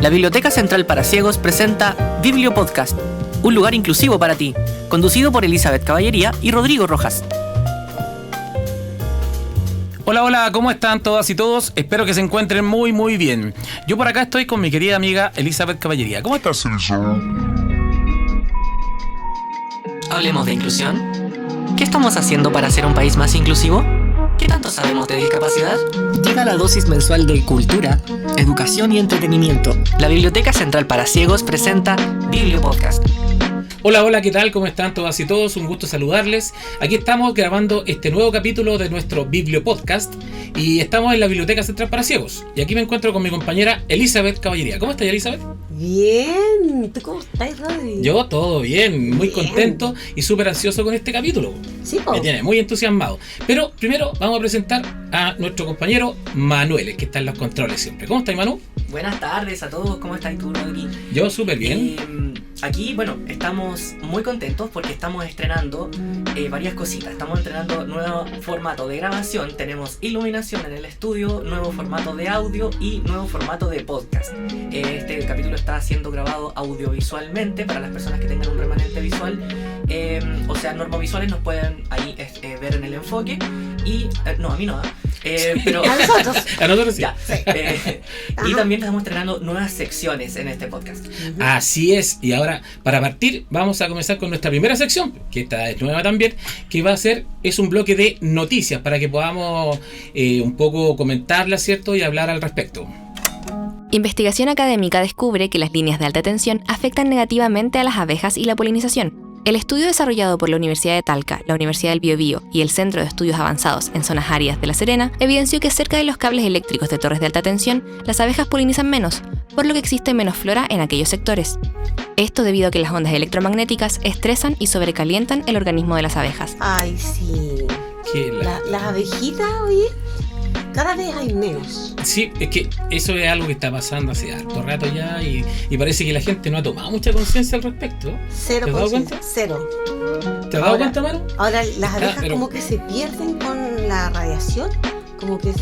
La Biblioteca Central para Ciegos presenta Bibliopodcast, un lugar inclusivo para ti, conducido por Elizabeth Caballería y Rodrigo Rojas. Hola, ¿cómo están todas y todos? Espero que se encuentren muy bien. Yo por acá estoy con mi querida amiga Elizabeth Caballería. ¿Cómo estás, Elizabeth? Hablemos de inclusión. ¿Qué estamos haciendo para ser un país más inclusivo? ¿Qué tanto sabemos de discapacidad? Llega la dosis mensual de cultura, educación y entretenimiento. La Biblioteca Central para Ciegos presenta Bibliopodcast. Hola, ¿qué tal? ¿Cómo están todas y todos? Un gusto saludarles. Aquí estamos grabando este nuevo capítulo de nuestro Bibliopodcast y estamos en la Biblioteca Central para Ciegos. Y aquí me encuentro con mi compañera Elizabeth Caballería. ¿Cómo estás, Elizabeth? Bien, ¿tú cómo estás, Rodri? Yo todo bien, muy contento y súper ansioso con este capítulo. Sí, po. Me tiene muy entusiasmado. Pero primero vamos a presentar a nuestro compañero Manuel, que está en los controles siempre. ¿Cómo estás, Manu? Buenas tardes a todos, ¿cómo estás tú, Rodri? Yo súper bien. Aquí, estamos muy contentos porque estamos estrenando varias cositas. Estamos estrenando nuevo formato de grabación, tenemos iluminación en el estudio, nuevo formato de audio y nuevo formato de podcast. Este capítulo está siendo grabado audiovisualmente para las personas que tengan un remanente visual. O sea, normovisuales nos pueden ahí ver en el enfoque. Y, no, a mí no, pero A nosotros. A nosotros sí. ya, y también estamos estrenando nuevas secciones en este podcast. Así es, y ahora para partir vamos a comenzar con nuestra primera sección, que esta es nueva también, que es un bloque de noticias para que podamos un poco comentarla, ¿cierto? Y hablar al respecto. Investigación académica descubre que las líneas de alta tensión afectan negativamente a las abejas y la polinización. El estudio desarrollado por la Universidad de Talca, la Universidad del Biobío y el Centro de Estudios Avanzados en Zonas Áridas de La Serena evidenció que cerca de los cables eléctricos de torres de alta tensión, las abejas polinizan menos, por lo que existe menos flora en aquellos sectores. Esto debido a que las ondas electromagnéticas estresan y sobrecalientan el organismo de las abejas. Ay, sí. Las abejitas, oye, cada vez hay menos. Sí, es que eso es algo que está pasando hace harto rato ya y parece que la gente no ha tomado mucha conciencia al respecto. Cero ¿Te has dado conciencia, cuenta? cero. ¿Te has dado cuenta, Manu? Ahora las abejas pero- como que se pierden con la radiación, como que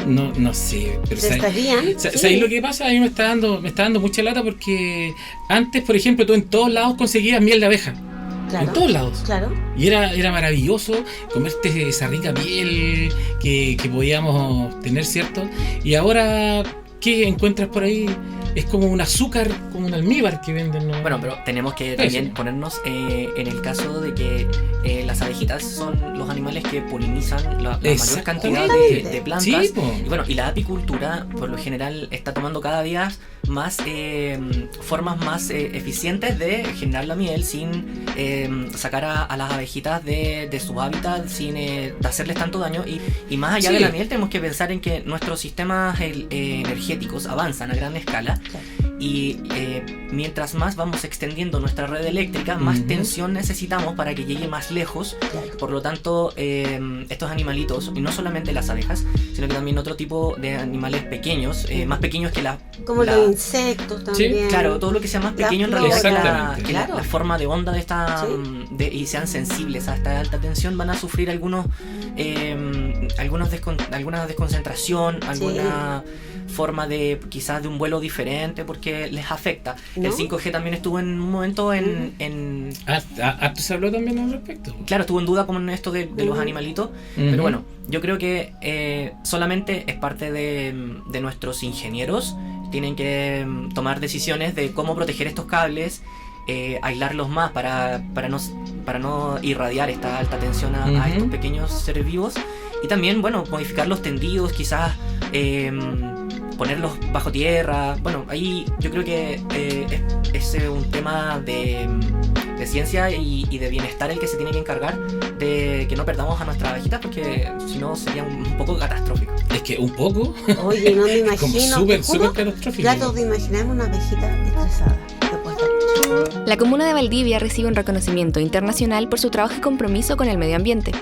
No sé, pero se estarían. ¿sabes lo que pasa? A mí me está dando mucha lata porque antes, por ejemplo, tú en todos lados conseguías miel de abeja. Claro, En todos lados. claro. Y era maravilloso comerte esa rica miel que podíamos tener, ¿cierto? Y ahora, ¿qué encuentras por ahí? Es como un azúcar, como un almíbar que venden, ¿no? Bueno, pero tenemos que también ponernos en el caso de que las abejitas son los animales que polinizan la mayor cantidad de plantas. Sí, po. Y bueno, y la apicultura, por lo general, está tomando cada día más formas más eficientes de generar la miel sin sacar a las abejitas de su hábitat, sin hacerles tanto daño. Y más allá Sí. de la miel, tenemos que pensar en que nuestros sistemas energéticos avanzan a gran escala. Y mientras más vamos extendiendo nuestra red eléctrica, más tensión necesitamos para que llegue más lejos. Claro. Por lo tanto, estos animalitos, y no solamente las abejas, sino que también otro tipo de animales pequeños, más pequeños que Como los insectos también. Claro, todo lo que sea más La pequeño en flora, realidad Exactamente. que Claro. la forma de onda de esta Sí. y sean sensibles a esta alta tensión, van a sufrir algunas desconcentración, alguna forma de quizás de un vuelo diferente porque les afecta. ¿No? El 5G también estuvo en un momento en ¿Harto se habló también al respecto? claro, estuvo en duda con esto de los animalitos, pero bueno, yo creo que solamente es parte de nuestros ingenieros. Tienen que tomar decisiones de cómo proteger estos cables, aislarlos más para no irradiar esta alta tensión a estos pequeños seres vivos. Y también, bueno, modificar los tendidos, quizás ponerlos bajo tierra. Bueno, ahí yo creo que es un tema de ciencia y de bienestar el que se tiene que encargar de que no perdamos a nuestras abejitas, porque si no sería un poco catastrófico. Es que un poco. Oye, no me Es imagino. como súper te juro, catastrófico. trato de imaginarme una abejita estresada. No puedo estar. La comuna de Valdivia recibe un reconocimiento internacional por su trabajo y compromiso con el medio ambiente.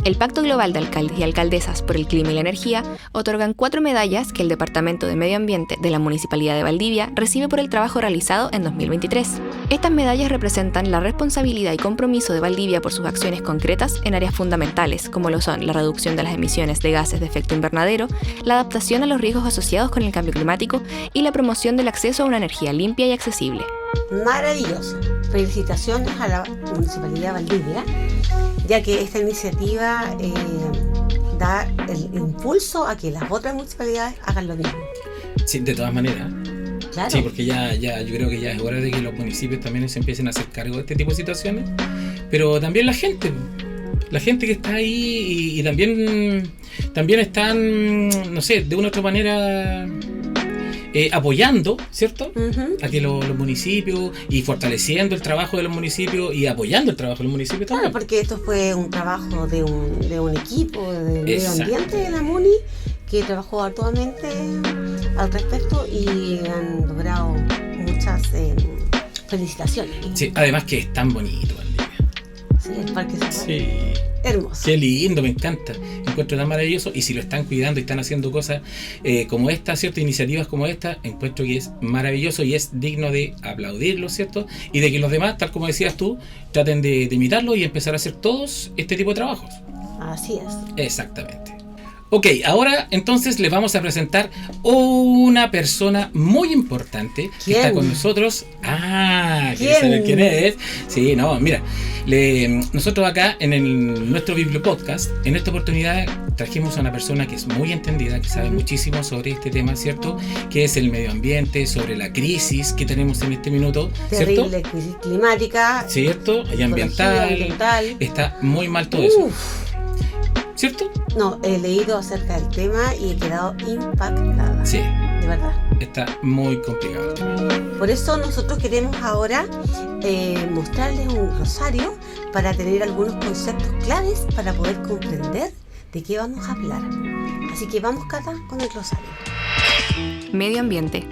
El Pacto Global de Alcaldes y Alcaldesas por el Clima y la Energía otorgan 4 medallas que el Departamento de Medio Ambiente de la Municipalidad de Valdivia recibe por el trabajo realizado en 2023. Estas medallas representan la responsabilidad y compromiso de Valdivia por sus acciones concretas en áreas fundamentales, como lo son la reducción de las emisiones de gases de efecto invernadero, la adaptación a los riesgos asociados con el cambio climático y la promoción del acceso a una energía limpia y accesible. Maravilloso. Felicitaciones a la Municipalidad de Valdivia, ya que esta iniciativa da el impulso a que las otras municipalidades hagan lo mismo. Sí, de todas maneras. Claro. Sí, porque ya yo creo que ya es hora de que los municipios también se empiecen a hacer cargo de este tipo de situaciones. Pero también la gente que está ahí y también están, no sé, de una u otra manera apoyando, ¿cierto? Uh-huh. A que los municipios y fortaleciendo el trabajo de los municipios y apoyando el trabajo de los municipios también. Claro, porque esto fue un trabajo de un equipo de medio ambiente de la MUNI que trabajó arduamente al respecto y han logrado muchas felicitaciones. Sí, además que es tan bonito, Valdivia. Sí, el parque se sí. Hermoso. Qué lindo, me encanta. Encuentro tan maravilloso y si lo están cuidando y están haciendo cosas como esta, ¿cierto? Iniciativas como esta, encuentro que es maravilloso y es digno de aplaudirlo, ¿cierto? Y de que los demás, tal como decías tú, traten de imitarlo y empezar a hacer todos este tipo de trabajos. Así es. Exactamente. Ok, ahora entonces les vamos a presentar una persona muy importante que está con nosotros. ¿Quieres saber quién es? Sí, no, mira, nosotros acá en nuestro Bibliopodcast, en esta oportunidad trajimos a una persona que es muy entendida, que sabe muchísimo sobre este tema, ¿cierto? Que es el medio ambiente, sobre la crisis que tenemos en este minuto, ¿cierto? Terrible crisis climática, ¿cierto? Y ambiental. Está muy mal todo eso. ¿Cierto? No, he leído acerca del tema y he quedado impactada. Sí. De verdad. Está muy complicado el tema. Por eso nosotros queremos ahora mostrarles un glosario para tener algunos conceptos claves para poder comprender de qué vamos a hablar. Así que vamos, Cata, con el glosario. Medio ambiente.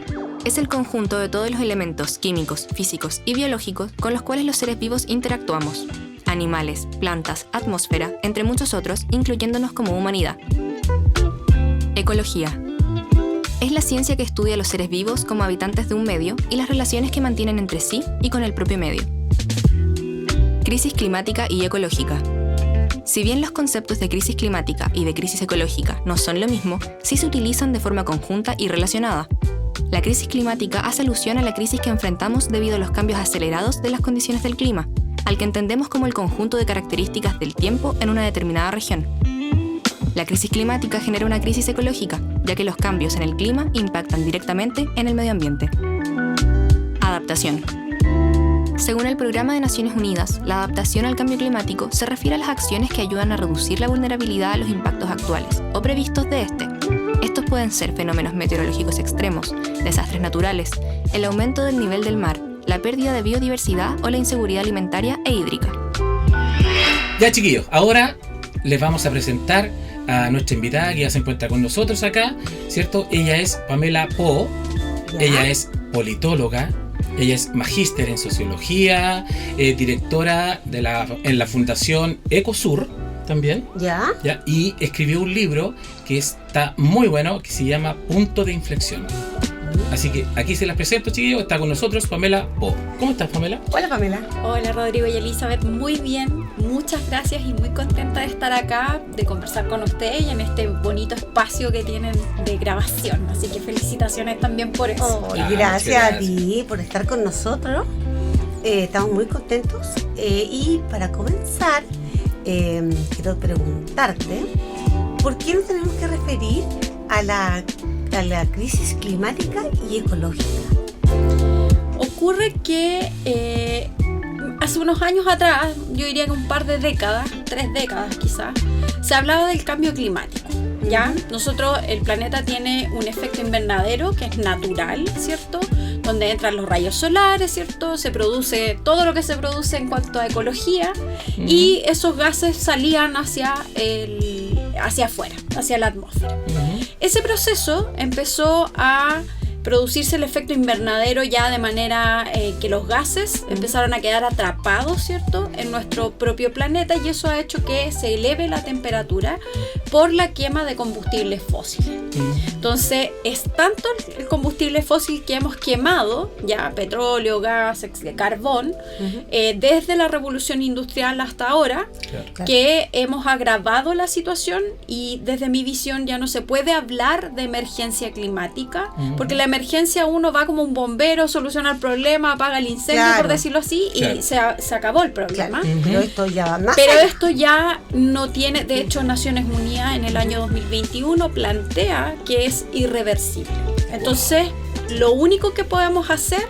Es el conjunto de todos los elementos químicos, físicos y biológicos con los cuales los seres vivos interactuamos. Animales, plantas, atmósfera, entre muchos otros, incluyéndonos como humanidad. Ecología. Es la ciencia que estudia a los seres vivos como habitantes de un medio y las relaciones que mantienen entre sí y con el propio medio. Crisis climática y ecológica. Si bien los conceptos de crisis climática y de crisis ecológica no son lo mismo, sí se utilizan de forma conjunta y relacionada. La crisis climática hace alusión a la crisis que enfrentamos debido a los cambios acelerados de las condiciones del clima, al que entendemos como el conjunto de características del tiempo en una determinada región. La crisis climática genera una crisis ecológica, ya que los cambios en el clima impactan directamente en el medio ambiente. Adaptación. Según el Programa de Naciones Unidas, la adaptación al cambio climático se refiere a las acciones que ayudan a reducir la vulnerabilidad a los impactos actuales o previstos de este. Estos pueden ser fenómenos meteorológicos extremos, desastres naturales, el aumento del nivel del mar, la pérdida de biodiversidad o la inseguridad alimentaria e hídrica. Ya, chiquillos, ahora les vamos a presentar a nuestra invitada que ya se encuentra con nosotros acá, ¿cierto? Ella es Pamela Po, ella es politóloga, ella es magíster en sociología, directora en la Fundación Ecosur también. ¿Ya? Y escribió un libro que está muy bueno, que se llama Punto de Inflexión. Así que aquí se las presento, chiquillos. Está con nosotros Pamela Po. ¿Cómo estás, Pamela? Hola, Pamela. Hola, Rodrigo y Elizabeth. Muy bien. Muchas gracias y muy contenta de estar acá, de conversar con ustedes y en este bonito espacio que tienen de grabación. Así que felicitaciones también por eso. Gracias a ti por estar con nosotros. Estamos muy contentos. Y para comenzar, quiero preguntarte, ¿por qué nos tenemos que referir a la crisis climática y ecológica? Ocurre que hace unos años atrás, yo diría que un par de décadas, 3 décadas quizás, se hablaba del cambio climático. ¿Ya? Nosotros, el planeta tiene un efecto invernadero que es natural, ¿cierto? Donde entran los rayos solares, ¿cierto? Se produce todo lo que se produce en cuanto a ecología y esos gases salían hacia afuera, hacia la atmósfera. Ese proceso empezó a producirse el efecto invernadero ya de manera que los gases empezaron a quedar atrapados, ¿cierto?, en nuestro propio planeta, y eso ha hecho que se eleve la temperatura por la quema de combustibles fósiles. Entonces, es tanto el combustible fósil que hemos quemado, ya petróleo, gas, carbón, desde la revolución industrial hasta ahora, que hemos agravado la situación, y desde mi visión ya no se puede hablar de emergencia climática, porque la emergencia uno va como un bombero, soluciona el problema, apaga el incendio, por decirlo así, y se acabó el problema. Pero esto ya va más Pero allá. esto ya no tiene, de hecho Naciones Unidas en el año 2021 plantea que es irreversible. Entonces, lo único que podemos hacer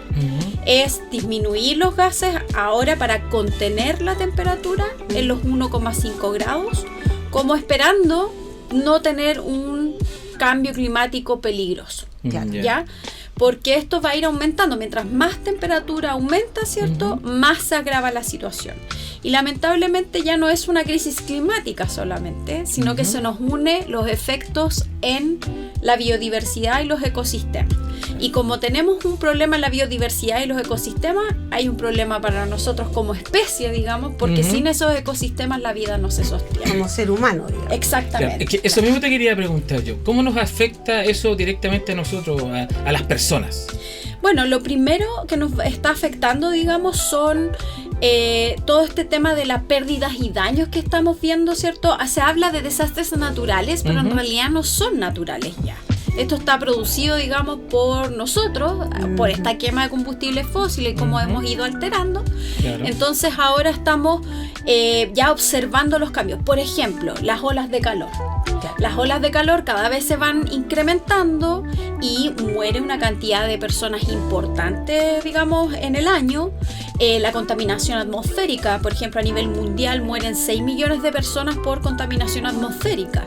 es disminuir los gases ahora para contener la temperatura en los 1,5 grados, como esperando no tener un cambio climático peligroso. ¿Ya? Porque esto va a ir aumentando. Mientras más temperatura aumenta, ¿cierto?, más se agrava la situación. Y lamentablemente ya no es una crisis climática solamente, sino que se nos une los efectos en la biodiversidad y los ecosistemas. Y como tenemos un problema en la biodiversidad y los ecosistemas, hay un problema para nosotros como especie, digamos, porque sin esos ecosistemas la vida no se sostiene. Como ser humano, digamos. Exactamente. Claro, es que eso mismo te quería preguntar yo. ¿Cómo nos afecta eso directamente a nosotros, a las personas? Bueno, lo primero que nos está afectando, digamos, son todo este tema de las pérdidas y daños que estamos viendo, ¿cierto? Se habla de desastres naturales, pero en realidad no son naturales ya. Esto está producido, digamos, por nosotros, por esta quema de combustibles fósiles y cómo hemos ido alterando. Claro. Entonces ahora estamos ya observando los cambios. Por ejemplo, las olas de calor. Las olas de calor cada vez se van incrementando y muere una cantidad de personas importantes, digamos, en el año. La contaminación atmosférica, por ejemplo, a nivel mundial mueren 6 millones de personas por contaminación atmosférica.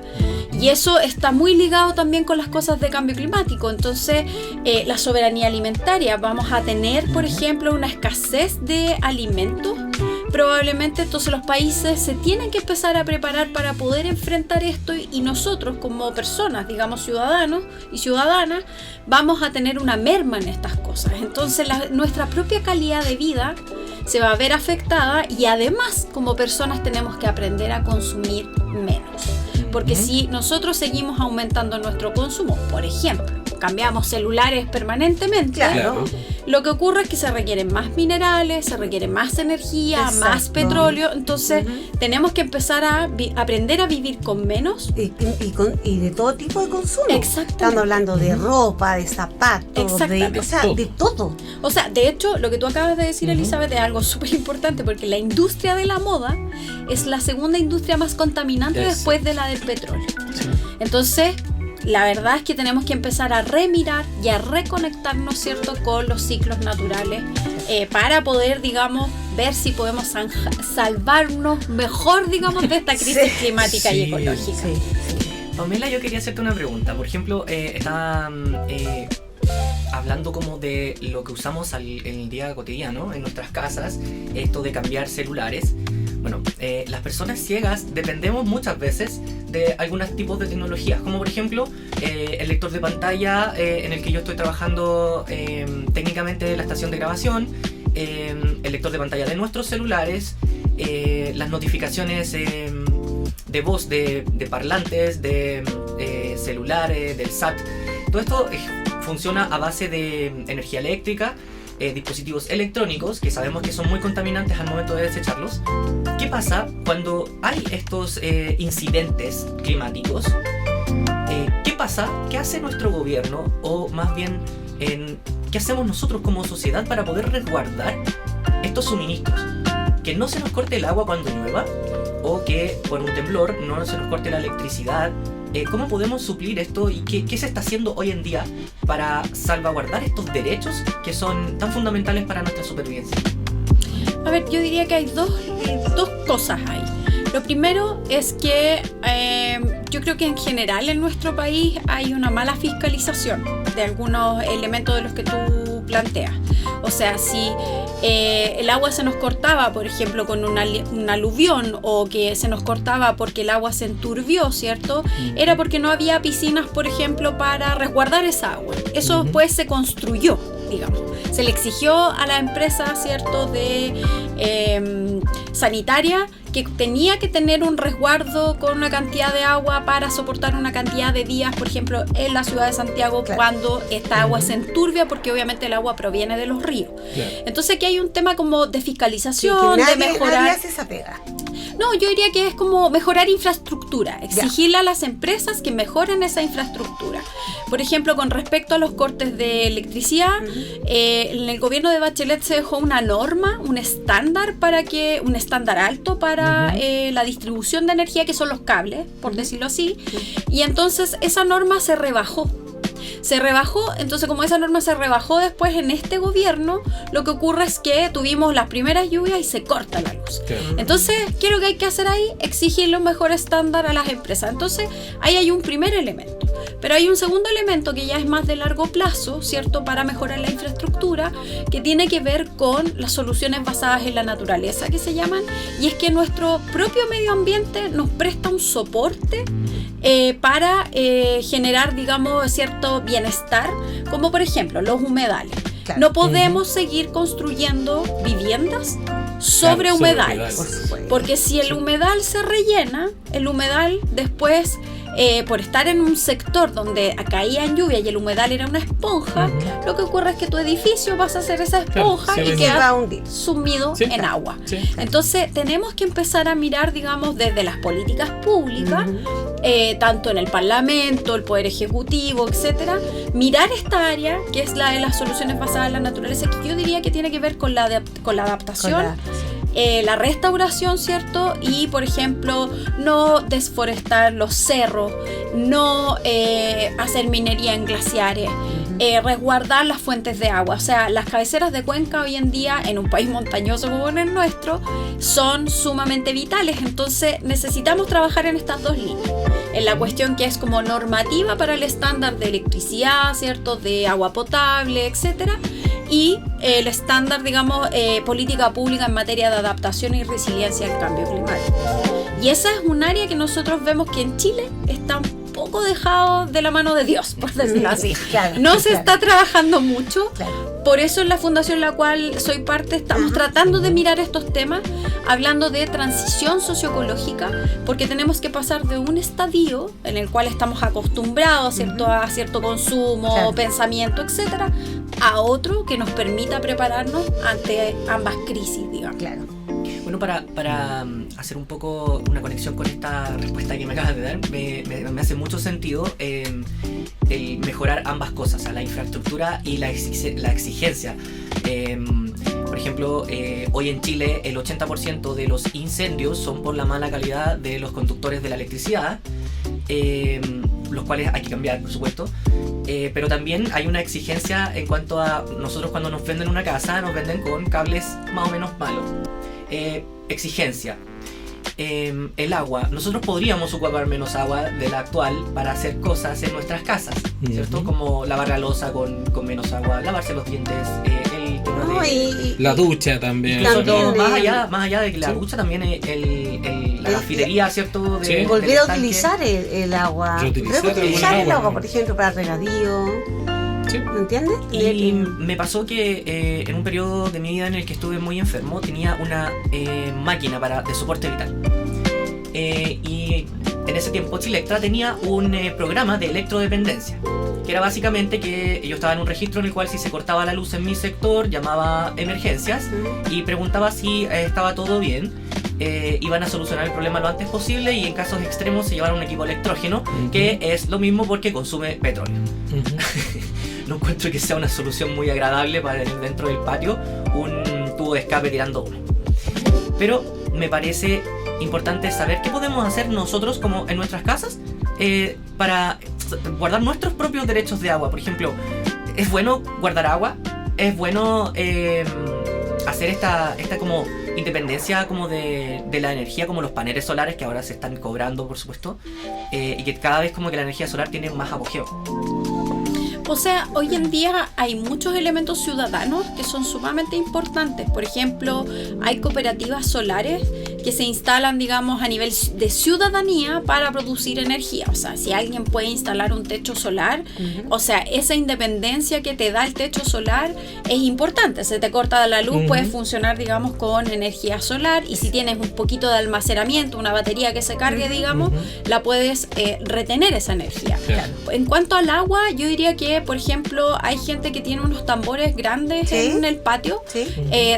Y eso está muy ligado también con las cosas de cambio climático. Entonces, la soberanía alimentaria, vamos a tener, por ejemplo, una escasez de alimentos. Probablemente entonces los países se tienen que empezar a preparar para poder enfrentar esto, y nosotros como personas, digamos ciudadanos y ciudadanas, vamos a tener una merma en estas cosas. Entonces nuestra propia calidad de vida se va a ver afectada, y además como personas tenemos que aprender a consumir menos. Porque si nosotros seguimos aumentando nuestro consumo, por ejemplo, cambiamos celulares permanentemente, lo que ocurre es que se requieren más minerales, se requiere más energía, más petróleo. Entonces tenemos que empezar a aprender a vivir con menos. Y de todo tipo de consumo. Exactamente. Estamos hablando de ropa, de zapatos, de todo. O sea, de hecho, lo que tú acabas de decir, Elizabeth, es algo súper importante, porque la industria de la moda es la segunda industria más contaminante después de la del petróleo. Entonces, la verdad es que tenemos que empezar a remirar y a reconectarnos, ¿cierto?, con los ciclos naturales para poder, digamos, ver si podemos salvarnos mejor, digamos, de esta crisis climática y ecológica. Pamela, yo quería hacerte una pregunta. Por ejemplo, estaba hablando como de lo que usamos en el día cotidiano, en nuestras casas, esto de cambiar celulares. Bueno, las personas ciegas dependemos muchas veces de algunos tipos de tecnologías, como por ejemplo el lector de pantalla en el que yo estoy trabajando técnicamente en la estación de grabación, el lector de pantalla de nuestros celulares, las notificaciones de voz de parlantes, de celulares, del SAT. Todo esto funciona a base de energía eléctrica, dispositivos electrónicos que sabemos que son muy contaminantes al momento de desecharlos. ¿Qué pasa cuando hay estos incidentes climáticos? ¿Qué pasa? ¿Qué hace nuestro gobierno? O más bien, ¿qué hacemos nosotros como sociedad para poder resguardar estos suministros? Que no se nos corte el agua cuando llueva, o que por un temblor no se nos corte la electricidad. ¿Cómo podemos suplir esto y qué se está haciendo hoy en día para salvaguardar estos derechos que son tan fundamentales para nuestra supervivencia? A ver, yo diría que hay dos cosas ahí. Lo primero es que yo creo que en general en nuestro país hay una mala fiscalización de algunos elementos de los que tú planteas. O sea, si el agua se nos cortaba, por ejemplo, con un aluvión, o que se nos cortaba porque el agua se enturbió, ¿cierto? Era porque no había piscinas, por ejemplo, para resguardar esa agua. Eso después se construyó, digamos. Se le exigió a la empresa, ¿cierto?, de sanitaria, que tenía que tener un resguardo con una cantidad de agua para soportar una cantidad de días, por ejemplo, en la ciudad de Santiago, cuando esta agua se enturbia, porque obviamente el agua proviene de los ríos. Entonces aquí hay un tema como de fiscalización, de mejorar. Nadie hace esa pega. No, yo diría que es como mejorar infraestructura, exigirle a las empresas que mejoren esa infraestructura. Por ejemplo, con respecto a los cortes de electricidad, en el gobierno de Bachelet se dejó una norma, un estándar alto para la distribución de energía, que son los cables, por decirlo así, y entonces esa norma se rebajó. Entonces como esa norma se rebajó después en este gobierno, lo que ocurre es que tuvimos las primeras lluvias y se corta la luz. Entonces, ¿qué es lo que hay que hacer ahí? Exigirle un mejor estándar a las empresas. Entonces, ahí hay un primer elemento. Pero hay un segundo elemento que ya es más de largo plazo, ¿cierto?, para mejorar la infraestructura, que tiene que ver con las soluciones basadas en la naturaleza, que se llaman, y es que nuestro propio medio ambiente nos presta un soporte para generar, digamos, cierto bienestar, como por ejemplo los humedales. Claro. No podemos seguir construyendo viviendas sobre humedales, porque si el humedal se rellena, el humedal después, por estar en un sector donde caía lluvia y el humedal era una esponja, lo que ocurre es que tu edificio vas a hacer esa esponja y queda sumido en agua. Entonces tenemos que empezar a mirar, digamos, desde las políticas públicas, tanto en el Parlamento, el Poder Ejecutivo, etcétera, mirar esta área que es la de las soluciones basadas en la naturaleza, que yo diría que tiene que ver con la adaptación. La restauración, ¿cierto? Y, por ejemplo, no desforestar los cerros, no hacer minería en glaciares, resguardar las fuentes de agua. O sea, las cabeceras de cuenca hoy en día, en un país montañoso como el nuestro, son sumamente vitales. Entonces, necesitamos trabajar en estas dos líneas. En la cuestión que es como normativa para el estándar de electricidad, ¿cierto?, de agua potable, etcétera, y el estándar, digamos, política pública en materia de adaptación y resiliencia al cambio climático. Y esa es un área que nosotros vemos que en Chile está un poco dejado de la mano de Dios, por decirlo así. No se está trabajando mucho. Por eso en la fundación en la cual soy parte estamos tratando de mirar estos temas, hablando de transición socioecológica, porque tenemos que pasar de un estadio en el cual estamos acostumbrados, ¿cierto?, a cierto consumo, pensamiento, etcétera, a otro que nos permita prepararnos ante ambas crisis, digamos. Bueno, para hacer un poco una conexión con esta respuesta que me acabas de dar, me hace mucho sentido el mejorar ambas cosas, la infraestructura y la exigencia. Por ejemplo, hoy en Chile el 80% de los incendios son por la mala calidad de los conductores de la electricidad, los cuales hay que cambiar, por supuesto. Pero también hay una exigencia en cuanto a nosotros cuando nos venden una casa, nos venden con cables más o menos malos. Exigencia. El agua. Nosotros podríamos ocupar menos agua de la actual para hacer cosas en nuestras casas, ¿cierto? Como lavar la loza con menos agua, lavarse los dientes, el tema de... la ducha también. Más allá de que la ducha también la gafilería, ¿cierto? Volver a utilizar el agua. Reutilizar el agua, por ejemplo, para regadío. ¿Me entiendes? Y me pasó que en un periodo de mi vida en el que estuve muy enfermo, tenía una máquina de soporte vital. Y en ese tiempo Chilectra tenía un programa de electrodependencia, que era básicamente que yo estaba en un registro en el cual si se cortaba la luz en mi sector, llamaba emergencias y preguntaba si estaba todo bien. Iban a solucionar el problema lo antes posible y en casos extremos se llevara un equipo electrógeno, que es lo mismo porque consume petróleo. No encuentro que sea una solución muy agradable para tener dentro del patio un tubo de escape tirando uno. Pero me parece importante saber qué podemos hacer nosotros como en nuestras casas para guardar nuestros propios derechos de agua. Por ejemplo, es bueno guardar agua, es bueno hacer esta como independencia como de la energía, como los paneles solares que ahora se están cobrando, por supuesto, y que cada vez como que la energía solar tiene más apogeo. O sea, hoy en día hay muchos elementos ciudadanos que son sumamente importantes. Por ejemplo, hay cooperativas solares que se instalan, digamos, a nivel de ciudadanía para producir energía. O sea, si alguien puede instalar un techo solar, o sea, esa independencia que te da el techo solar es importante. Se te corta la luz, puedes funcionar, digamos, con energía solar, y si tienes un poquito de almacenamiento, una batería que se cargue, digamos, la puedes retener esa energía. Claro. En cuanto al agua, yo diría que, por ejemplo, hay gente que tiene unos tambores grandes en el patio.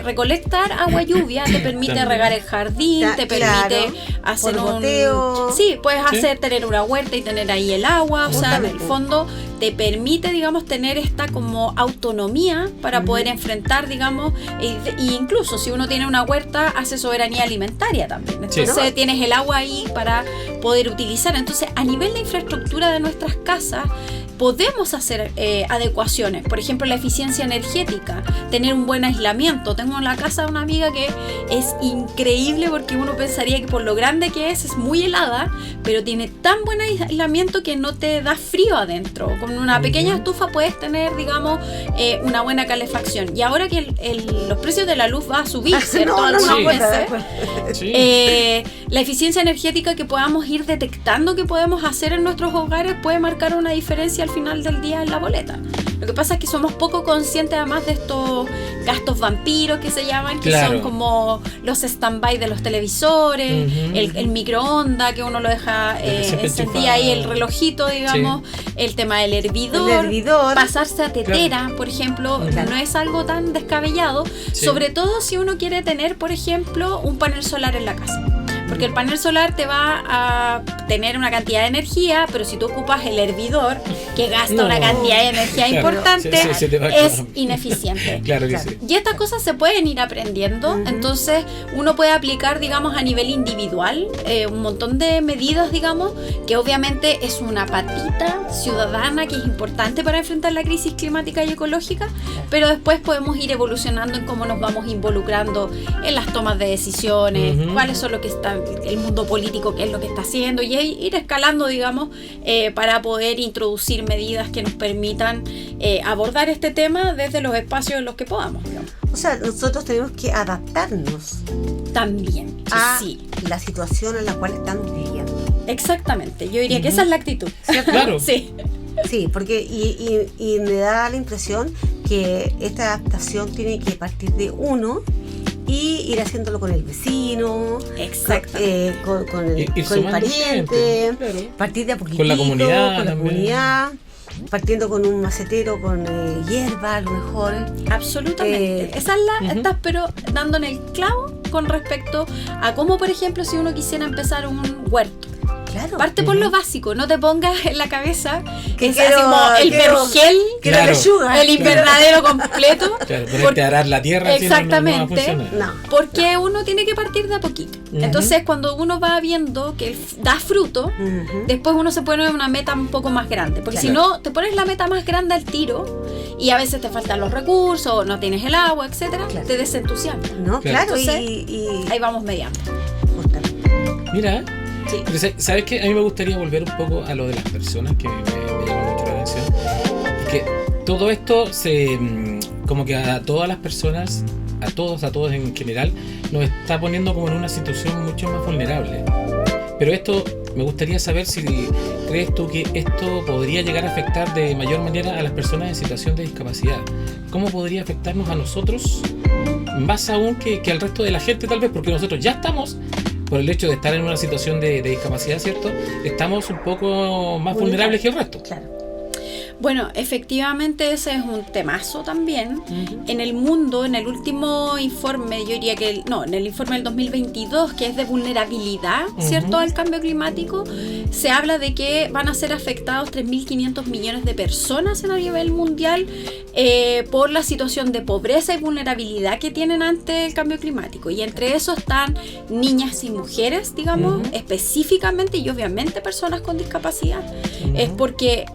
Recolectar agua lluvia te permite regar el jardín, te permite hacer un boteo. Sí, puedes tener una huerta y tener ahí el agua. O sea, en el fondo te permite, digamos, tener esta como autonomía para poder enfrentar, digamos, e incluso si uno tiene una huerta, hace soberanía alimentaria también. Entonces tienes el agua ahí para poder utilizar. Entonces, a nivel de infraestructura de nuestras casas, podemos hacer adecuaciones. Por ejemplo, la eficiencia energética, tener un buen aislamiento. Tengo en la casa de una amiga que es increíble, porque uno pensaría que por lo grande que es muy helada, pero tiene tan buen aislamiento que no te da frío adentro. Con una pequeña estufa puedes tener, digamos, una buena calefacción. Y ahora que los precios de la luz va a subir, ¿cierto? Algunas veces, la eficiencia energética que podamos ir detectando que podemos hacer en nuestros hogares puede marcar una diferencia al final del día en la boleta. Lo que pasa es que somos poco conscientes además de estos gastos vampiros que se llaman, que son como los stand-by de los televisores, el microondas que uno lo deja encendido ahí, el relojito, digamos, el tema del hervidor, pasarse a tetera, por ejemplo, no es algo tan descabellado, sobre todo si uno quiere tener, por ejemplo, un panel solar en la casa. Porque el panel solar te va a tener una cantidad de energía, pero si tú ocupas el hervidor, que gasta una cantidad de energía importante, es ineficiente. Claro que sí. Y estas cosas se pueden ir aprendiendo, entonces uno puede aplicar, digamos, a nivel individual, un montón de medidas, digamos, que obviamente es una patita ciudadana que es importante para enfrentar la crisis climática y ecológica, pero después podemos ir evolucionando en cómo nos vamos involucrando en las tomas de decisiones, cuáles son lo que están el mundo político, qué es lo que está haciendo, y ir escalando, digamos, para poder introducir medidas que nos permitan abordar este tema desde los espacios en los que podamos, digamos. O sea, nosotros tenemos que adaptarnos También a la situación en la cual estamos viviendo. Exactamente, yo diría que esa es la actitud. Claro. Sí. Sí, porque y me da la impresión que esta adaptación tiene que partir de uno y ir haciéndolo con el vecino, con el pariente, partir de a poquitito, con la comunidad, partiendo con un macetero con hierba, a lo mejor. Absolutamente. Esa es estás pero dando en el clavo con respecto a cómo, por ejemplo, si uno quisiera empezar un huerto. Claro. Parte por lo básico, no te pongas en la cabeza que es así como el vergel, el invernadero completo. Claro, ponerte a arar la tierra. Exactamente. No. Porque uno tiene que partir de a poquito. Entonces, cuando uno va viendo que da fruto, después uno se pone una meta un poco más grande. Porque si no, te pones la meta más grande al tiro y a veces te faltan los recursos, no tienes el agua, etcétera, te desentusiasmas. No, claro. Entonces, y ahí vamos mediando. Justamente. Mira, Sí. pero ¿sabes qué? A mí me gustaría volver un poco a lo de las personas, que me llama mucho la atención. Porque todo esto como que a todas las personas, a todos en general, nos está poniendo como en una situación mucho más vulnerable. Pero esto, me gustaría saber si crees tú que esto podría llegar a afectar de mayor manera a las personas en situación de discapacidad. ¿Cómo podría afectarnos a nosotros más aún que al resto de la gente, tal vez? Porque nosotros ya estamos, por el hecho de estar en una situación de discapacidad, ¿cierto? Estamos un poco más vulnerables que el resto. Claro. Bueno, efectivamente ese es un temazo también. En el mundo, en el último informe, yo diría que en el informe del 2022, que es de vulnerabilidad, ¿cierto?, al cambio climático, se habla de que van a ser afectados 3.500 millones de personas a nivel mundial por la situación de pobreza y vulnerabilidad que tienen ante el cambio climático. Y entre eso están niñas y mujeres, digamos, específicamente, y obviamente personas con discapacidad. Es porque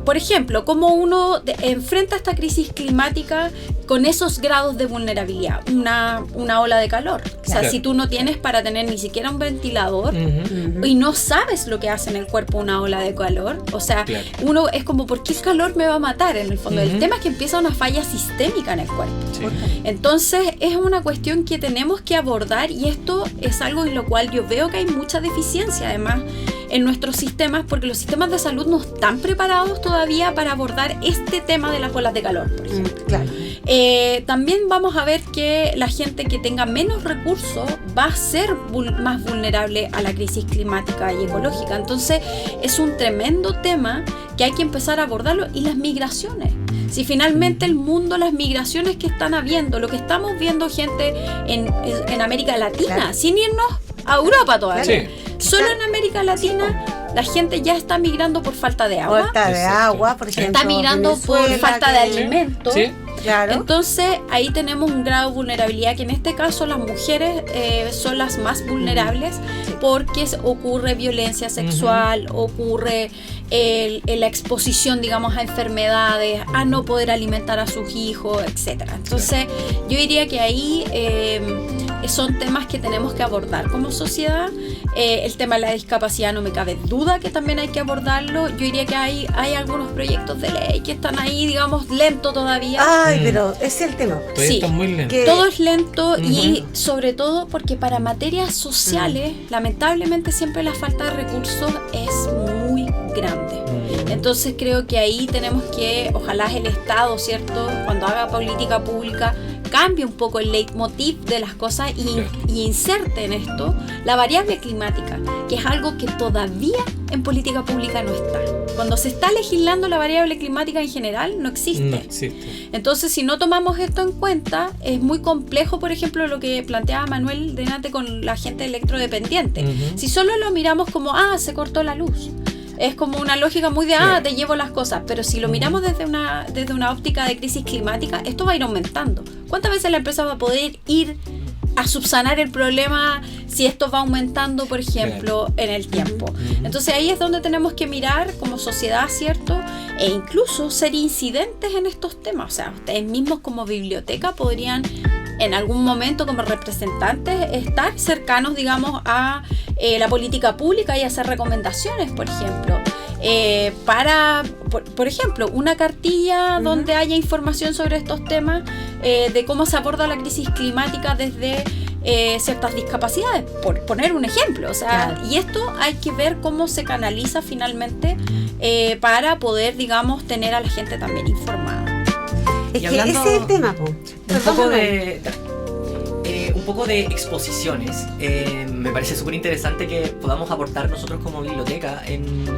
por ejemplo, cómo uno enfrenta esta crisis climática con esos grados de vulnerabilidad, una ola de calor. Claro. O sea, si tú no tienes para tener ni siquiera un ventilador y no sabes lo que hace en el cuerpo una ola de calor, o sea, Claro. uno es como, ¿por qué el calor me va a matar? En el fondo, el tema es que empieza una falla sistémica en el cuerpo. Sí. Entonces es una cuestión que tenemos que abordar, y esto es algo en lo cual yo veo que hay mucha deficiencia además en nuestros sistemas, porque los sistemas de salud no están preparados todavía para abordar este tema de las olas de calor, por ejemplo. Claro. También vamos a ver que la gente que tenga menos recursos va a ser más vulnerable a la crisis climática y ecológica. Entonces es un tremendo tema que hay que empezar a abordarlo. Y las migraciones, si finalmente el mundo, las migraciones que están habiendo, lo que estamos viendo gente en América Latina, Claro. sin irnos a Europa todavía, Sí. solo en América Latina la gente ya está migrando por falta de agua, Falta de Exacto. agua, por ejemplo. está migrando por Venezuela, falta de que- alimentos. Sí. Claro. Entonces ahí tenemos un grado de vulnerabilidad, que en este caso las mujeres son las más vulnerables, porque ocurre violencia sexual, ocurre la exposición, digamos, a enfermedades, a no poder alimentar a sus hijos, etcétera. Entonces yo diría que ahí son temas que tenemos que abordar como sociedad. El tema de la discapacidad no me cabe duda que también hay que abordarlo. Yo diría que hay algunos proyectos de ley que están ahí, digamos, lento todavía. Ay, pero ese es el tema. Todavía Sí. está muy lento. Que- Todo es lento, y sobre todo porque para materias sociales, lamentablemente siempre la falta de recursos es muy grande. Entonces creo que ahí tenemos que, ojalá el Estado, ¿cierto?, cuando haga política pública, cambie un poco el leitmotiv de las cosas y inserte en esto la variable climática, que es algo que todavía en política pública no está. Cuando se está legislando la variable climática en general, no existe. No existe. Entonces, si no tomamos esto en cuenta, es muy complejo, por ejemplo, lo que planteaba Manuel delante con la gente electrodependiente. Ujú. Si solo lo miramos como, se cortó la luz, es como una lógica muy de, Claro. te llevo las cosas. Pero si lo miramos desde una óptica de crisis climática, esto va a ir aumentando. ¿Cuántas veces la empresa va a poder ir a subsanar el problema si esto va aumentando, por ejemplo, en el tiempo? Entonces ahí es donde tenemos que mirar como sociedad, ¿cierto? E incluso ser incidentes en estos temas. O sea, ustedes mismos como biblioteca podrían en algún momento como representantes estar cercanos, digamos, a la política pública y hacer recomendaciones, por ejemplo. Por ejemplo, una cartilla donde haya información sobre estos temas, de cómo se aborda la crisis climática desde ciertas discapacidades, por poner un ejemplo. O sea, Claro. y esto hay que ver cómo se canaliza finalmente para poder, digamos, tener a la gente también informada. Es Y que hablando- ese es el tema, po. Un poco de exposiciones. Me parece súper interesante que podamos aportar nosotros como biblioteca en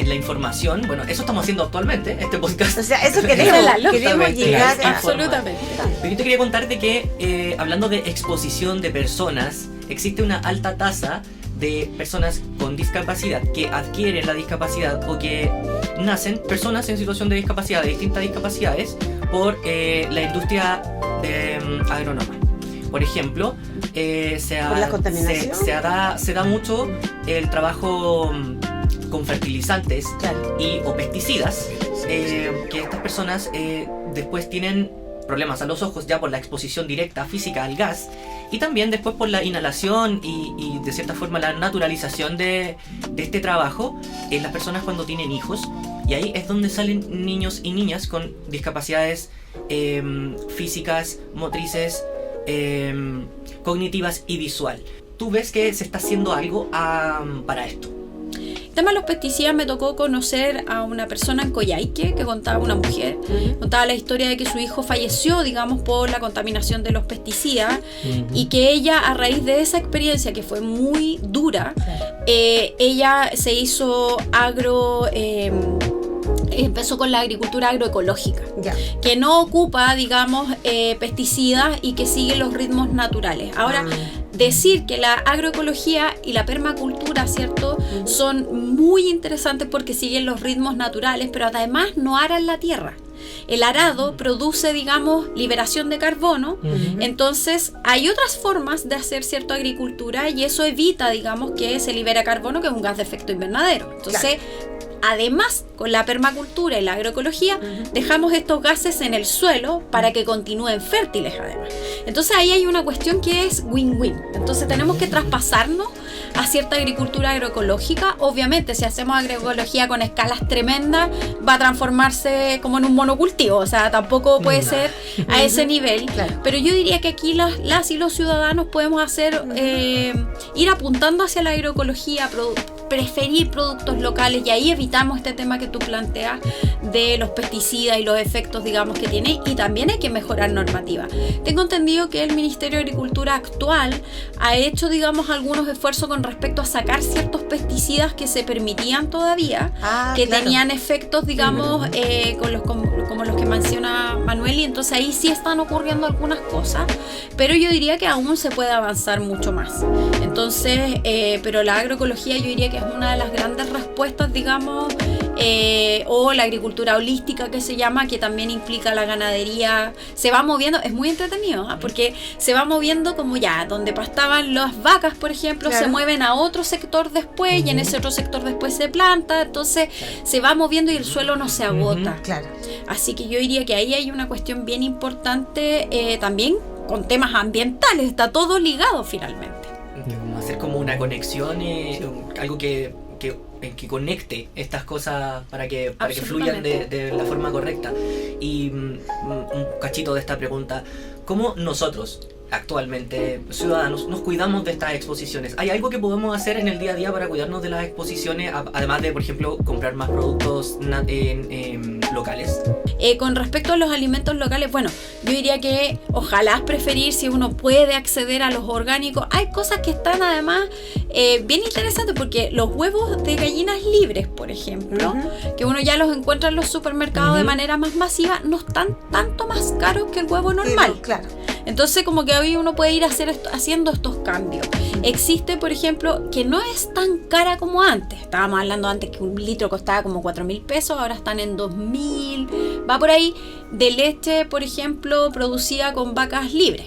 la información. Bueno, eso estamos haciendo actualmente, este podcast. O sea, eso Esa es queremos, la lógica, queremos llegar claro, a... Absolutamente. Pero yo te quería contar de que, hablando de exposición de personas, existe una alta tasa de personas con discapacidad que adquieren la discapacidad o que nacen personas en situación de discapacidad, de distintas discapacidades, por la industria agronómica. Por ejemplo, ¿Por la contaminación? se da mucho el trabajo con fertilizantes Claro. o pesticidas, que estas personas después tienen problemas a los ojos ya por la exposición directa física al gas, y también después por la inhalación y de cierta forma la naturalización de este trabajo en las personas cuando tienen hijos. Y ahí es donde salen niños y niñas con discapacidades físicas, motrices, cognitivas y visual. ¿Tú ves que se está haciendo algo para esto? El tema de los pesticidas, me tocó conocer a una persona en Coyhaique que contaba, una mujer, contaba la historia de que su hijo falleció, digamos, por la contaminación de los pesticidas, y que ella, a raíz de esa experiencia que fue muy dura, ella se hizo empezó con la agricultura agroecológica, Ya. que no ocupa, digamos, pesticidas y que sigue los ritmos naturales. Ahora, decir que la agroecología y la permacultura, ¿cierto?, son muy interesantes porque siguen los ritmos naturales, pero además no aran la tierra. El arado produce, digamos, liberación de carbono. Entonces hay otras formas de hacer cierta agricultura y eso evita, digamos, que se libera carbono, que es un gas de efecto invernadero. Entonces, además con la permacultura y la agroecología dejamos estos gases en el suelo para que continúen fértiles además. Entonces ahí hay una cuestión que es win-win. Entonces tenemos que traspasarnos a cierta agricultura agroecológica. Obviamente si hacemos agroecología con escalas tremendas va a transformarse como en un monocultivo, o sea, tampoco puede ser a ese nivel, pero yo diría que aquí las y los ciudadanos podemos hacer ir apuntando hacia la agroecología, preferir productos locales, y ahí evitamos este tema que tú planteas de los pesticidas y los efectos, digamos, que tiene, y también hay que mejorar normativa. Tengo entendido que el Ministerio de Agricultura actual ha hecho, digamos, algunos esfuerzos con respecto a sacar ciertos pesticidas que se permitían todavía, que tenían efectos, digamos, como los que menciona Manuel, y entonces ahí sí están ocurriendo algunas cosas, pero yo diría que aún se puede avanzar mucho más. Entonces, pero la agroecología yo diría que es una de las grandes respuestas, digamos, o la agricultura holística que se llama, que también implica la ganadería. Se va moviendo, es muy entretenido, porque se va moviendo como ya, donde pastaban las vacas, por ejemplo, se mueven a otro sector después, y en ese otro sector después se planta, entonces se va moviendo y el suelo no se agota. Así que yo diría que ahí hay una cuestión bien importante, también con temas ambientales, está todo ligado finalmente. Hacer como una conexión, algo que conecte estas cosas para que fluyan de la forma correcta. Y un cachito de esta pregunta: ¿cómo nosotros actualmente, ciudadanos, nos cuidamos de estas exposiciones? ¿Hay algo que podemos hacer en el día a día para cuidarnos de las exposiciones, además de, por ejemplo, comprar más productos locales? Con respecto a los alimentos locales, bueno, yo diría que ojalá preferir, si uno puede acceder a los orgánicos. Hay cosas que están además bien interesantes, porque los huevos de gallinas libres, por ejemplo, que uno ya los encuentra en los supermercados de manera más masiva, no están tanto más caros que el huevo normal. Entonces como que hoy uno puede ir haciendo estos cambios. Existe, por ejemplo, que no es tan cara como antes. Estábamos hablando antes que un litro costaba como 4.000 pesos, ahora están en 2.000, va por ahí, de leche, por ejemplo, producida con vacas libres.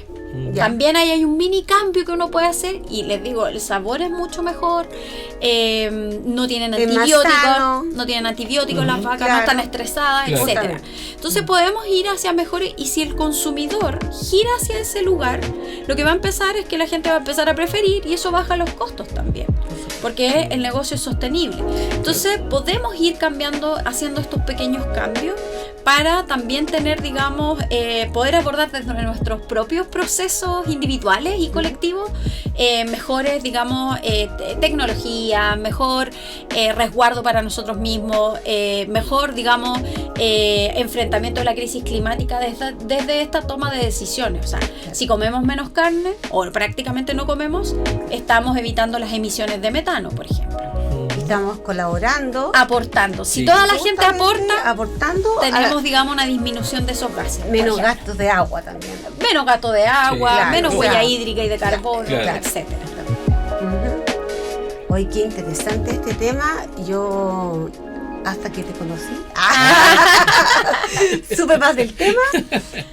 También hay un mini cambio que uno puede hacer, y les digo, el sabor es mucho mejor, no tienen antibióticos, las vacas no están estresadas, etcétera. Entonces podemos ir hacia mejores, y si el consumidor gira hacia ese lugar, lo que va a empezar es que la gente va a empezar a preferir, y eso baja los costos también, porque el negocio es sostenible. Entonces podemos ir cambiando, haciendo estos pequeños cambios para también tener, digamos, poder abordar desde nuestros propios procesos individuales y colectivos mejores, digamos, tecnología, mejor resguardo para nosotros mismos, mejor, digamos, enfrentamiento a la crisis climática desde esta toma de decisiones. O sea, si comemos menos carne, o prácticamente no comemos, estamos evitando las emisiones de metano, por ejemplo. Estamos colaborando, aportando. Si toda la gente aportando, tenemos, digamos, una disminución de esos gases. Menos gastos de agua también. Menos gasto de agua, menos huella hídrica y de carbono, etcétera. Oye, qué interesante este tema. Yo, hasta que te conocí, supe más del tema,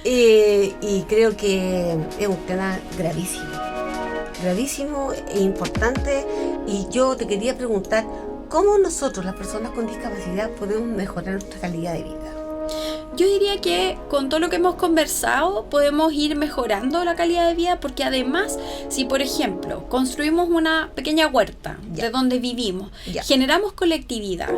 y creo que es un tema gravísimo e importante. Y yo te quería preguntar, ¿cómo nosotros, las personas con discapacidad, podemos mejorar nuestra calidad de vida? Yo diría que con todo lo que hemos conversado podemos ir mejorando la calidad de vida, porque además, si por ejemplo construimos una pequeña huerta de donde vivimos, generamos colectividad.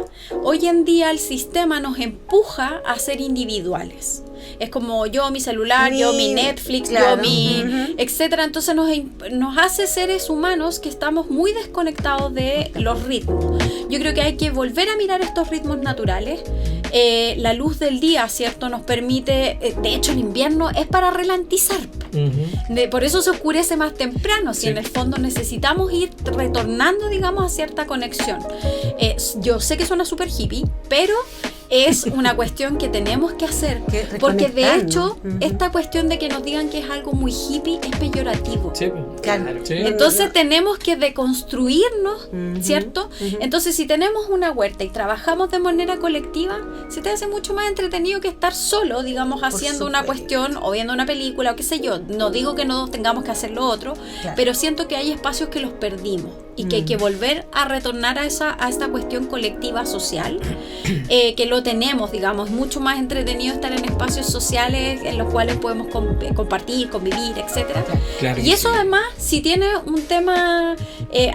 Hoy en día el sistema nos empuja a ser individuales. Es como yo mi celular, yo mi Netflix, yo mi etcétera. Entonces nos hace seres humanos que estamos muy desconectados de los ritmos. Yo creo que hay que volver a mirar estos ritmos naturales. La luz del día, ¿cierto? Nos permite, de hecho el invierno es para ralentizar. Por eso se oscurece más temprano, si en el fondo necesitamos ir retornando, digamos, a cierta conexión. Yo sé que suena súper hippie, pero es una cuestión que tenemos que hacer, porque de hecho esta cuestión de que nos digan que es algo muy hippie es peyorativo. Entonces tenemos que deconstruirnos, ¿cierto? Entonces si tenemos una huerta y trabajamos de manera colectiva, se te hace mucho más entretenido que estar solo, digamos, haciendo una cuestión o viendo una película o qué sé yo. No digo que no tengamos que hacer lo otro, pero siento que hay espacios que los perdimos. y que hay que volver a retornar a esta cuestión colectiva social, que lo tenemos, digamos, mucho más entretenido estar en espacios sociales en los cuales podemos compartir, convivir, etcétera. Claro, Y eso además, si tiene un tema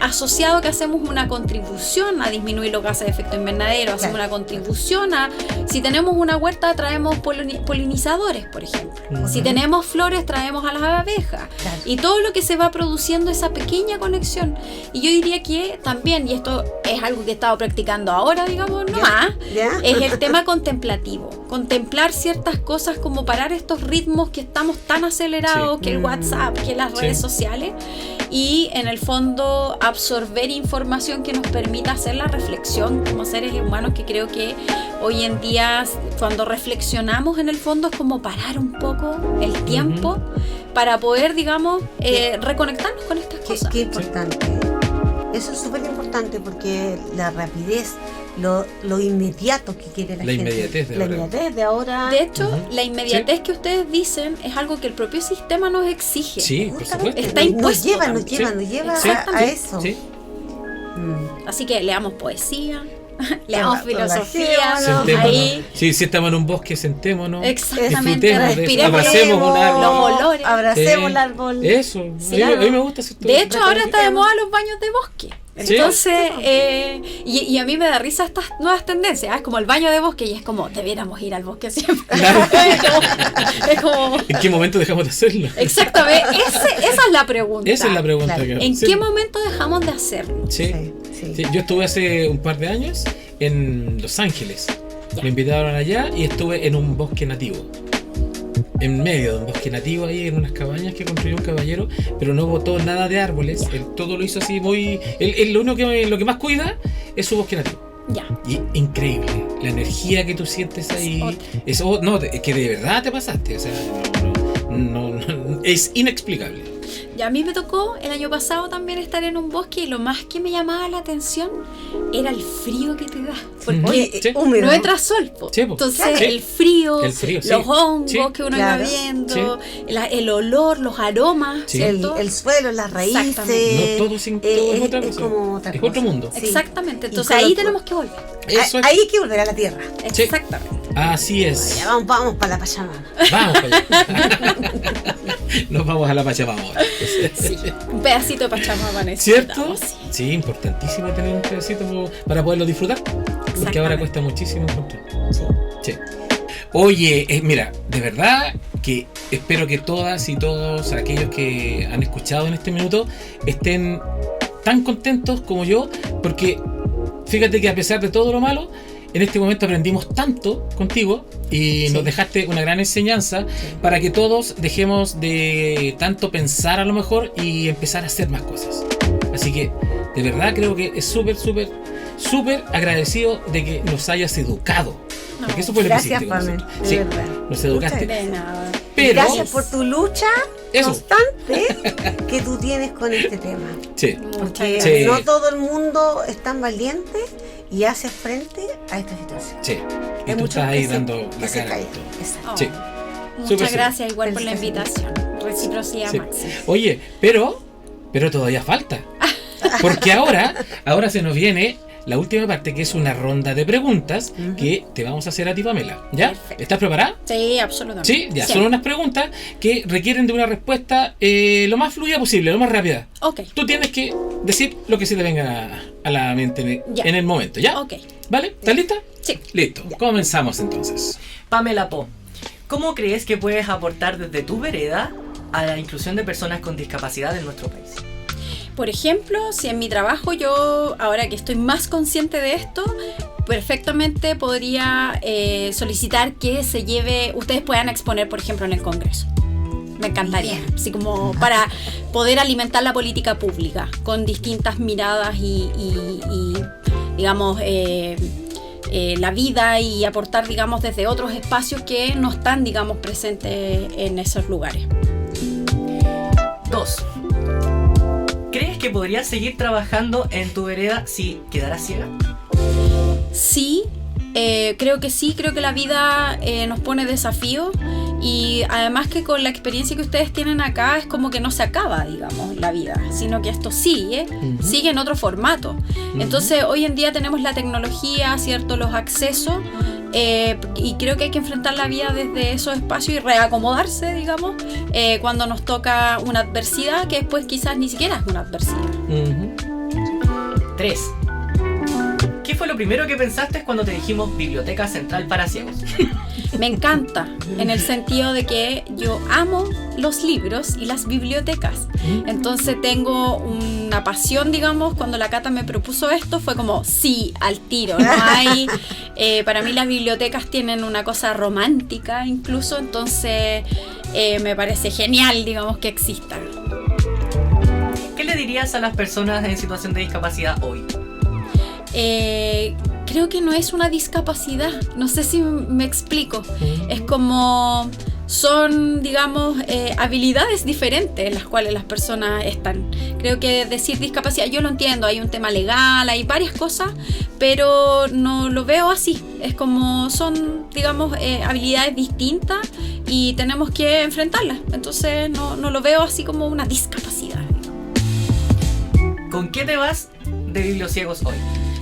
asociado, que hacemos una contribución a disminuir los gases de efecto invernadero, hacemos una contribución a, si tenemos una huerta traemos polinizadores, por ejemplo. Si tenemos flores traemos a las abejas. Y todo lo que se va produciendo, esa pequeña conexión. Y yo diría que también, y esto es algo que he estado practicando ahora, digamos, es el tema contemplativo. Contemplar ciertas cosas, como parar estos ritmos que estamos tan acelerados, que el WhatsApp, que las redes sociales, y en el fondo absorber información que nos permita hacer la reflexión como seres humanos, que creo que hoy en día, cuando reflexionamos, en el fondo es como parar un poco el tiempo para poder, digamos, reconectarnos con estas cosas. Qué importante. Eso es súper importante, porque la rapidez, lo inmediato que quiere la gente. Inmediatez De ahora. De hecho, la inmediatez que ustedes dicen es algo que el propio sistema nos exige. Sí, por supuesto. Está impuesto. Nos lleva a eso. Sí. Así que leamos poesía, leamos filosofía, ahí. Sí, si estamos en un bosque, sentémonos. Exactamente, respiremos, abracemos un árbol. los olores. Abracemos el árbol. Eso, sí, a mí me gusta hacer todo. De hecho, ahora está de moda los baños de bosque. Entonces, y a mí me da risa estas nuevas tendencias. Es como el baño de bosque, y es como, debiéramos ir al bosque siempre. Claro. es como, ¿En qué momento dejamos de hacerlo? Exactamente, esa es la pregunta. Esa es la pregunta. Claro. ¿En qué momento dejamos de hacerlo? Sí. Yo estuve hace un par de años en Los Ángeles. Me invitaron allá y estuve en un bosque nativo. En medio de un bosque nativo, ahí en unas cabañas que construyó un caballero, pero no botó nada de árboles. Él todo lo hizo así muy... Él lo que más cuida es su bosque nativo. Ya. Y increíble, la energía que tú sientes ahí. Es que de verdad te pasaste. O sea, no, es inexplicable. Y a mí me tocó el año pasado también estar en un bosque, y lo más que me llamaba la atención era el frío que te da. Porque húmedo. no entra sol. Entonces el frío, los hongos que uno iba viendo, el olor, los aromas, ¿cierto? El suelo, las raíces. No todo es otra cosa. Es como otra es cosa. otro mundo. Sí. Exactamente. Entonces ahí tenemos que volver. Ahí hay que volver a la tierra. Exactamente. Así es. Ya, vamos para la Pachamama. Vamos para allá. Nos vamos a la Pachamama ahora. Sí, un pedacito de Pachamama necesitamos. ¿Cierto? Sí, importantísimo tener un pedacito para poderlo disfrutar. Porque ahora cuesta muchísimo encontrar. Sí. Oye, mira, de verdad que espero que todas y todos aquellos que han escuchado en este minuto estén tan contentos como yo, porque fíjate que a pesar de todo lo malo, en este momento aprendimos tanto contigo y nos dejaste una gran enseñanza para que todos dejemos de tanto pensar a lo mejor y empezar a hacer más cosas. Así que de verdad creo que es súper agradecido de que nos hayas educado. Porque eso fue lo que hiciste con nosotros. Sí, nos educaste. De nada. Pero, gracias por tu lucha constante que tú tienes con este tema. Sí. Porque no todo el mundo es tan valiente y hace frente a esta situación. Sí. Y tú estás ahí dando la cara. Sí. Muchas gracias igual por la invitación. Reciprocidad máxima. Oye, pero todavía falta. Porque ahora se nos viene la última parte, que es una ronda de preguntas que te vamos a hacer a ti, Pamela. ¿Ya? Perfecto. ¿Estás preparada? Sí, absolutamente. Sí, ya. Son unas preguntas que requieren de una respuesta lo más fluida posible, lo más rápida. Ok. Tú tienes que decir lo que se te venga a la mente en el momento, ¿ya? Ok. ¿Vale? ¿Estás lista? Sí. Listo. Ya. Comenzamos entonces. Pamela Po, ¿cómo crees que puedes aportar desde tu vereda a la inclusión de personas con discapacidad en nuestro país? Por ejemplo, si en mi trabajo yo, ahora que estoy más consciente de esto, perfectamente podría solicitar que ustedes puedan exponer, por ejemplo, en el Congreso. Me encantaría, así como para poder alimentar la política pública con distintas miradas y digamos, la vida, y aportar, digamos, desde otros espacios que no están, digamos, presentes en esos lugares. 2. ¿Crees que podrías seguir trabajando en tu vereda si quedaras ciega? Sí, creo que sí, creo que la vida nos pone desafíos Y además que con la experiencia que ustedes tienen acá es como que no se acaba, digamos, la vida, sino que esto sigue en otro formato. Entonces hoy en día tenemos la tecnología, ¿cierto? Los accesos, y creo que hay que enfrentar la vida desde esos espacios y reacomodarse, digamos, cuando nos toca una adversidad que después quizás ni siquiera es una adversidad. 3. ¿Qué fue lo primero que pensaste cuando te dijimos Biblioteca Central para Ciegos? Me encanta, en el sentido de que yo amo los libros y las bibliotecas. Entonces tengo una pasión, digamos, cuando la Cata me propuso esto, fue como sí, al tiro. No hay, para mí las bibliotecas tienen una cosa romántica incluso, entonces me parece genial, digamos, que existan. ¿Qué le dirías a las personas en situación de discapacidad hoy? Creo que no es una discapacidad, no sé si me explico. Es como son, digamos, habilidades diferentes en las cuales las personas están. Creo que decir discapacidad, yo lo entiendo, hay un tema legal, hay varias cosas, pero no lo veo así. Es como son, digamos, habilidades distintas y tenemos que enfrentarlas. Entonces no lo veo así como una discapacidad. ¿Con qué te vas de Bibliociegos hoy?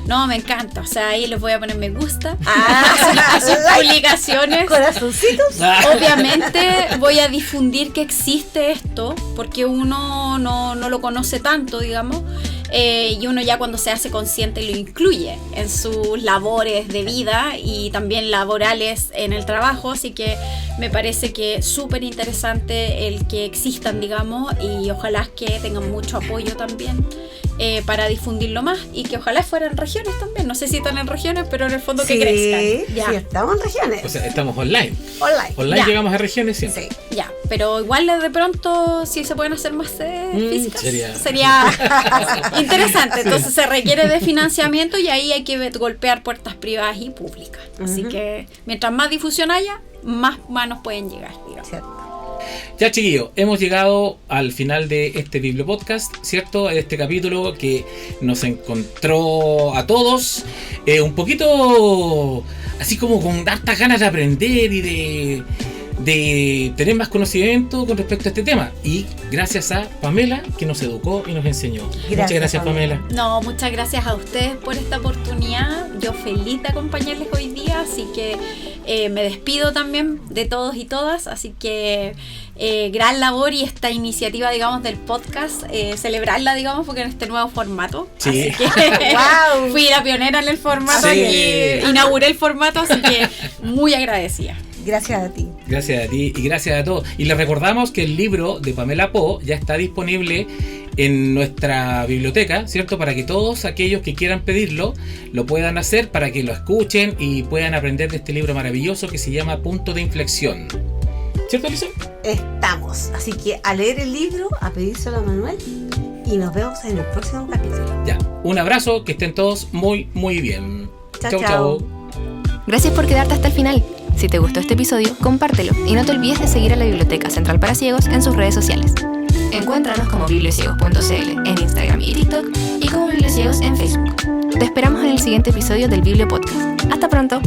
No, me encanta, o sea, ahí les voy a poner me gusta a sus publicaciones. Corazoncitos. Obviamente voy a difundir que existe esto, porque uno no lo conoce tanto, digamos, y uno ya cuando se hace consciente lo incluye en sus labores de vida y también laborales en el trabajo, así que me parece que es súper interesante el que existan, digamos, y ojalá que tengan mucho apoyo también. Para difundirlo más y que ojalá fueran regiones también. No sé si están en regiones, pero en el fondo que crezcan. Ya. Sí, estamos en regiones. O sea, estamos online. Online ya. Llegamos a regiones siempre. Sí. Ya, pero igual de pronto, si se pueden hacer más físicas, sería interesante. Entonces se requiere de financiamiento y ahí hay que golpear puertas privadas y públicas. Así que mientras más difusión haya, más manos pueden llegar, digamos. Cierto. Ya, chiquillos, hemos llegado al final de este Bibliopodcast, ¿cierto? Este capítulo que nos encontró a todos un poquito así como con hartas ganas de aprender y de tener más conocimiento con respecto a este tema. Y gracias a Pamela, que nos educó y nos enseñó. Muchas gracias, Pamela. No, muchas gracias a ustedes por esta oportunidad. Yo feliz de acompañarles hoy día, así que me despido también de todos y todas. Así que gran labor y esta iniciativa, digamos, del podcast, celebrarla, digamos, porque en este nuevo formato. Sí. Así que wow. Fui la pionera en el formato y inauguré el formato, así que muy agradecida. Gracias a ti. Gracias a ti y gracias a todos. Y les recordamos que el libro de Pamela Po ya está disponible en nuestra biblioteca, ¿cierto? Para que todos aquellos que quieran pedirlo lo puedan hacer, para que lo escuchen y puedan aprender de este libro maravilloso que se llama Punto de Inflexión. ¿Cierto, Lisa? Estamos. Así que a leer el libro, a pedírselo a Manuel y nos vemos en el próximo capítulo. Ya, un abrazo, que estén todos muy, muy bien. Chau. Gracias por quedarte hasta el final. Si te gustó este episodio, compártelo y no te olvides de seguir a la Biblioteca Central para Ciegos en sus redes sociales. Encuéntranos como bibliociegos.cl en Instagram y TikTok y como Bibliociegos en Facebook. Te esperamos en el siguiente episodio del Bibliopodcast. ¡Hasta pronto!